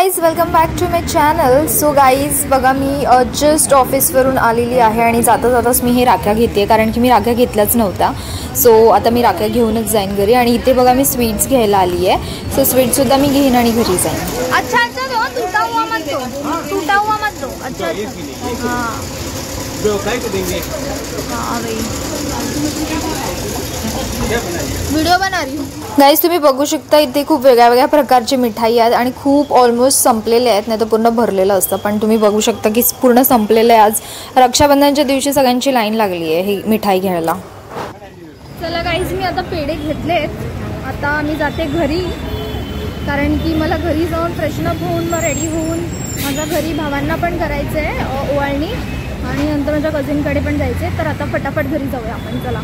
Guys, welcome back to my channel. So guys बघा, मी just ऑफिसवरून आलेली आहे आणि जाता जाताच मी हे राख्या घेते, कारण की मी राख्या घेतल्याच नव्हत्या. सो आता मी राख्या घेऊनच जाईन घरी. आणि इथे बघा मी स्वीट्स घ्यायला आली आहे. सो स्वीट्ससुद्धा मी घेईन आणि घरी जाईन. अच्छा अच्छा, दो टूटा हुआ मत दो, टूटा हुआ मत दो. अच्छा अच्छा, हाँ हाँ भाई, व्हिडिओ बना रही हूँ. गाईज तुम्ही बघू शकता, इथे खूप वेगळ्या वेगळ्या प्रकारची मिठाई आहेत आणि खूप ऑलमोस्ट संपलेले आहेत, नाही तर पूर्ण भरलेलं असतं. पण तुम्ही बघू शकता की पूर्ण संपलेलं आहे. आज रक्षाबंधनच्या दिवशी सगळ्यांची लाईन लागली आहे ही मिठाई घ्यायला. चला गाईज, मी आता पेढे घेतलेत. आता मी जाते घरी, कारण की मला घरी जाऊन फ्रेशनअप होऊन मग रेडी होऊन माझ्या घरी भावांना पण करायचं आहे ओवाळणी, आणि नंतर माझ्या कझिनकडे पण जायचं आहे. तर आता फटाफट घरी जाऊया आपण. चला.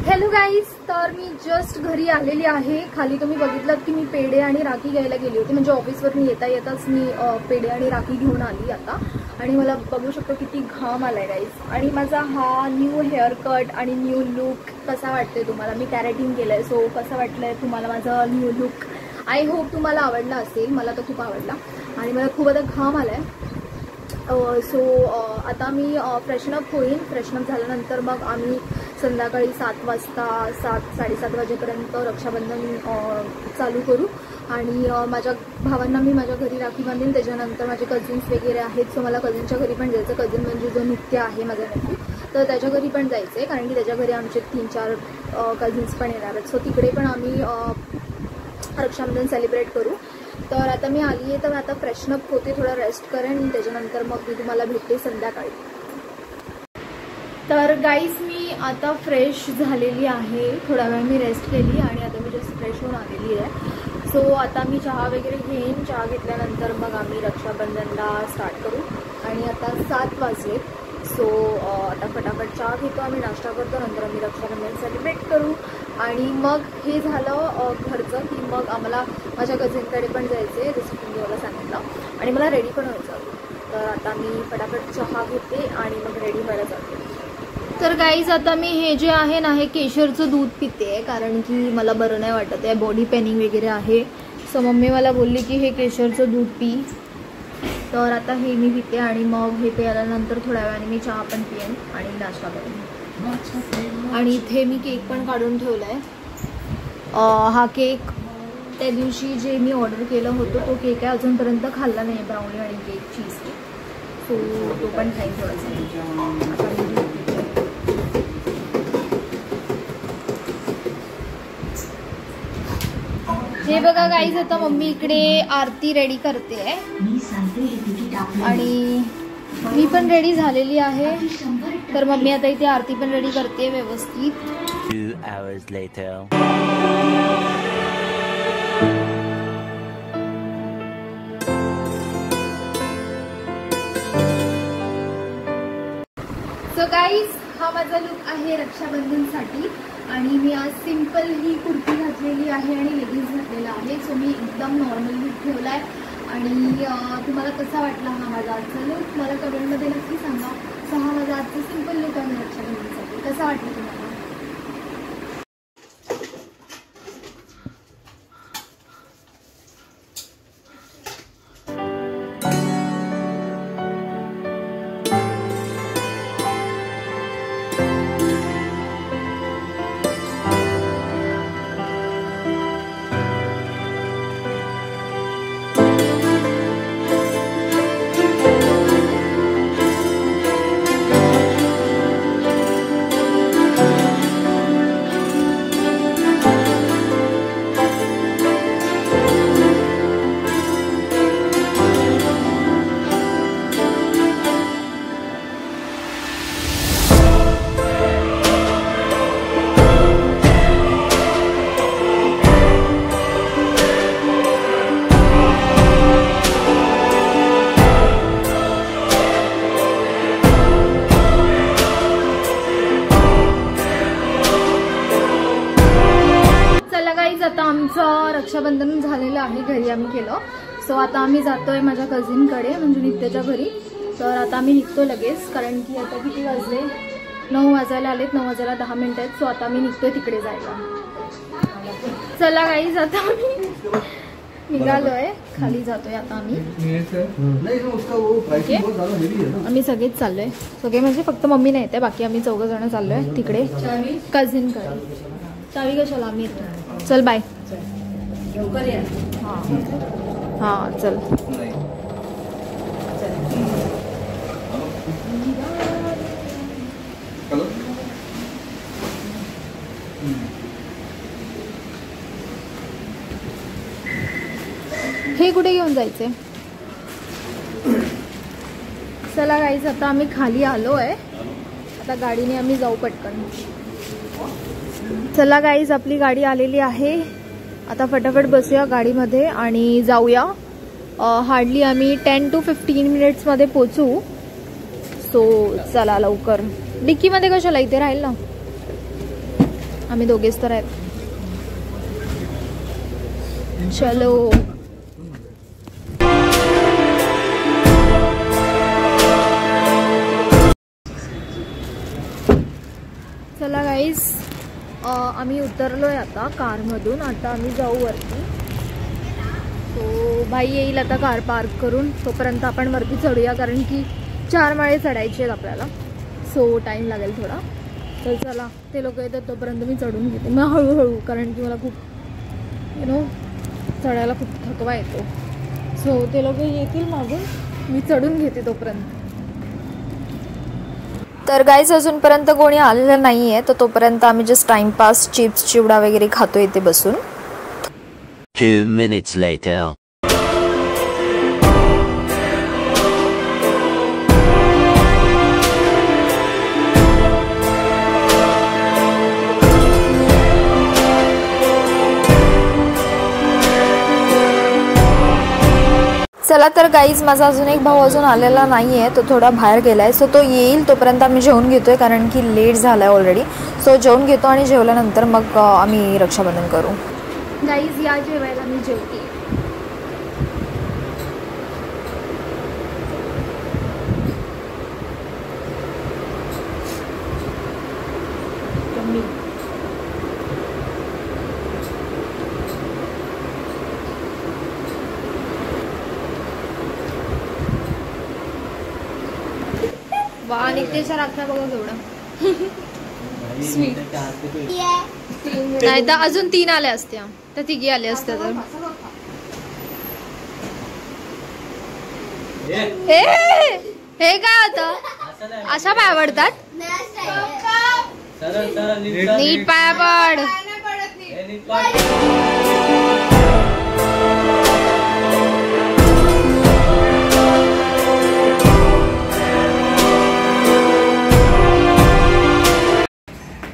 हॅलो गाईज, तर मी जस्ट घरी आलेली आहे. खाली तुम्ही बघितलं की मी पेढे आणि राखी घ्यायला गेली होती, म्हणजे ऑफिसवरून येता येताच मी पेढे आणि राखी घेऊन आली आता. आणि मला बघू शकतो किती घाम आलाय गाईज. आणि माझा हा न्यू हेअर कट आणि न्यू लुक कसा वाटतोय तुम्हाला? मी कॅरेटिंग केलंय, सो कसं वाटलंय तुम्हाला माझं न्यू लुक? आय होप तुम्हाला आवडला असेल. मला तर खूप आवडला आणि मला खूप आता घाम आलाय. सो आता मी फ्रेशनअप होईन. फ्रेशनअप झाल्यानंतर मग आम्ही संध्याकाळी 7 वाजता 7-7:30 वाजेपर्यंत रक्षाबंधन चालू करू. आणि माझ्या भावांना मी माझ्या घरी राखी बांधेन. त्याच्यानंतर माझे कझिन्स वगैरे आहेत, सो मला कझिनच्या घरी पण जायचं. कझिन म्हणजे जो नित्य आहे माझा नक्की, तर त्याच्या घरी पण जायचं आहे, कारण की त्याच्या घरी आमचे 3-4 कझिन्स पण येणार आहेत. सो तिकडे पण आम्ही रक्षाबंधन सेलिब्रेट करू. तर आता मी आली आहे, तर आता फ्रेशनअप होते, थोडा रेस्ट करेन आणि त्याच्यानंतर मग मी तुम्हाला भेटते संध्याकाळी. तर गाईज, मी आता फ्रेश झालेली आहे. थोडा वेळ मी रेस्ट केली आणि आता मी जस्ट फ्रेश होऊन आलेली आहे. सो आता मी चहा वगैरे घेईन. चहा घेतल्यानंतर मग आम्ही रक्षाबंधनला स्टार्ट करू. आणि आता 7 वाजले. सो आता फटाफट चहा घेतो, आम्ही नाश्ता करतो, नंतर आम्ही रक्षाबंधन सेलिब्रेट करू. आणि मग हे झालं घरचं, की मग आम्हाला माझ्या कझिनकडे पण जायचं आहे, जसं की मी मला सांगितलं. आणि मला रेडी पण व्हायचं. तर आता मी फटाफट चहा घेते आणि मग रेडी व्हायला जाते. तर गाईज, आता मी हे जे आहे ना, हे केशरचं दूध पिते, कारण की मला बरं नाही वाटत आहे, बॉडी पेनिंग वगैरे आहे. सो मम्मी मला बोलली की हे केशरचं दूध पी. तर आता हे मी पिते आणि मग हे प्यायल्यानंतर थोड्या वेळाने मी चहा पण पिईन आणि नाश्ता करेन. आणि इथे मी केक पण काढून ठेवला आहे. हा केक त्या दिवशी जे मी ऑर्डर केलं होतं तो केक आहे, अजूनपर्यंत खाल्ला नाही, ब्राउनी आणि केक चीज केक. सो तो पण खाईन थोडासा. हे बघा गाईज, आता मम्मी इकडे आरती रेडी करते आणि मी पण रेडी झालेली आहे. तर मम्मी आता इथे आरती पण रेडी करते व्यवस्थित. 2 hours later. सो गाईज, हा माझा लुक आहे रक्षाबंधनसाठी. आणि मी आज सिंपल ही कुर्ती घातलेली आहे आणि लेगिन्स घातलेला आहे. सो मी एकदम नॉर्मल लुक ठेवला आहे. आणि तुम्हाला कसा वाटला हा माझा आजचा लुक? मला कमेंटमध्ये नक्की सांगा. सो हा माझा आजचा सिंपल लुक आहे रक्षाबंधनसाठी. कसा वाटला तुम्हाला? आता आमचं रक्षाबंधन झालेलं आहे, घरी आम्ही केलं. सो आता आम्ही जातोय माझ्या कझिनकडे, म्हणजे नित्याच्या घरी. तर आता आम्ही निघतो लगेच, कारण की आता किती वाजले? 9 वाजायला आलेत, 9 वाजायला 10 मिनिटं आहेत. सो आता मी निघतोय तिकडे जायला. चला गाईज, आता मी निघालोय, खाली जातोय आता आम्ही. आम्ही सगळेच चाललोय, सगळे म्हणजे फक्त मम्मी नाही येते, बाकी आम्ही 4 जण चाललोय तिकडे कझिन कडे. चावी कशाला, आम्ही येतो. चल बाय. हा चल. हे कुठे घेऊन जायचे. चला गाईज, आता आम्ही खाली आलोय, आता गाडीने आम्ही जाऊ पटकन. चला गाईज, आपली गाडी आलेली आहे, आता फटाफट बसूया गाडीमध्ये आणि जाऊया. हार्डली आम्ही 10 to 15 मिनिट्समध्ये पोचू. सो चला लवकर. डिक्कीमध्ये कशाला, इथे राहील ना, आम्ही दोघेच तर आहेत. चलो. चला गाईज, आम्ही उतरलोय आता कारमधून, आता आम्ही जाऊ वरती. सो भाई येईल आता कार पार्क करून, तोपर्यंत आपण वरती चढूया, कारण की 4 माळे चढायचे आहेत आपल्याला, सो टाईम लागेल थोडा. तर चला, ते लोक येतात तोपर्यंत मी चढून घेते, मग हळूहळू, कारण की मला खूप चढायला खूप थकवा येतो. सो ते लोक येतील मागून, मी चढून घेते तोपर्यंत. तर गाईज, अजूनपर्यंत कोणी आलेलं नाही आहे, तर तोपर्यंत आम्ही जस्ट टाइमपास चिप्स चिवडा वगैरे खातो इथे बसून. 2 minutes later. चला तर गाईज, माझा अजून एक भाऊ अजून आलेला नाही आहे, तो थोडा बाहेर गेला आहे. सो तो येईल तोपर्यंत आम्ही जेवून घेतो आहे, कारण की लेट झाला आहे ऑलरेडी. सो जेवून घेतो आणि जेवल्यानंतर मग आम्ही रक्षाबंधन करू. गाईज या जेवायला, मी जेवते. वा, निघतेच्या राख्या बघा केवढा स्वीट. नाही तर अजून 3 आल्या असत्या, तर 3 आल्या असत्या. तर हे काय होतं, अशा पाय पडतात, नीट पाया पड.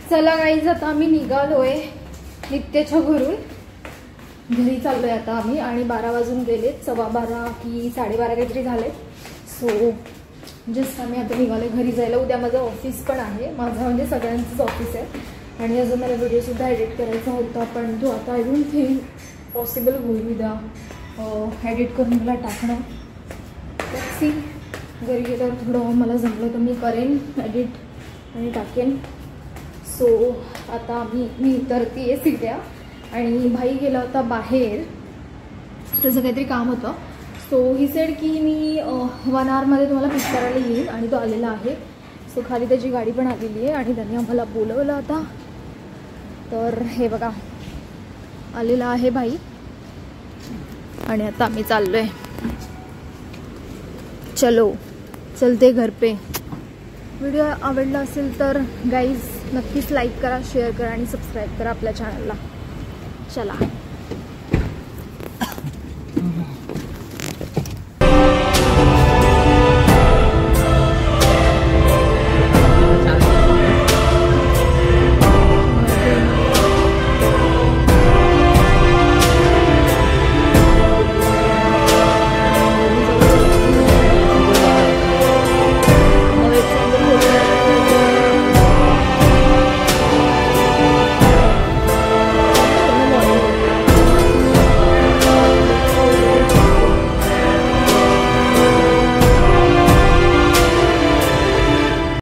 चला गाईज, आता आम्ही निघालोय नित्याच्या घरून, घरी चाललोय आता आम्ही. आणि 12 वाजून गेलेत, 12:15 की 12:30 काहीतरी झाले. सो जस्ट आम्ही आता निघालोय घरी जायला. उद्या माझं ऑफिस पण आहे, माझं म्हणजे सगळ्यांचंच ऑफिस आहे. आणि अजून मला व्हिडिओसुद्धा एडिट करायचा होता, पण तो आता आय डोंट थिंक पॉसिबल होईल उद्या एडिट करून मला टाकणं. सी, घरी गेल्यावर थोडं मला जमलं तर मी करेन एडिट आणि टाकेन. सो आता मी उतरते सीट्या, आणि भाई गेला होता बाहेर, त्याचं काहीतरी काम होतं. सो ही सेड की मी 1 आवरमध्ये तुम्हाला पिक करायला येईल, आणि तो आलेला आहे. सो खाली त्याची गाडी पण आलेली आहे, आणि त्यांनी आम्हाला बोलवलं आता. तर हे बघा, आलेला आहे भाई, आणि आता आम्ही चाललोय. चलो चलते घर पे. व्हिडिओ आवडला असेल तर गाईज नक्कीच लाईक करा, शेअर करा आणि सबस्क्राईब करा आपल्या चॅनलला. चला.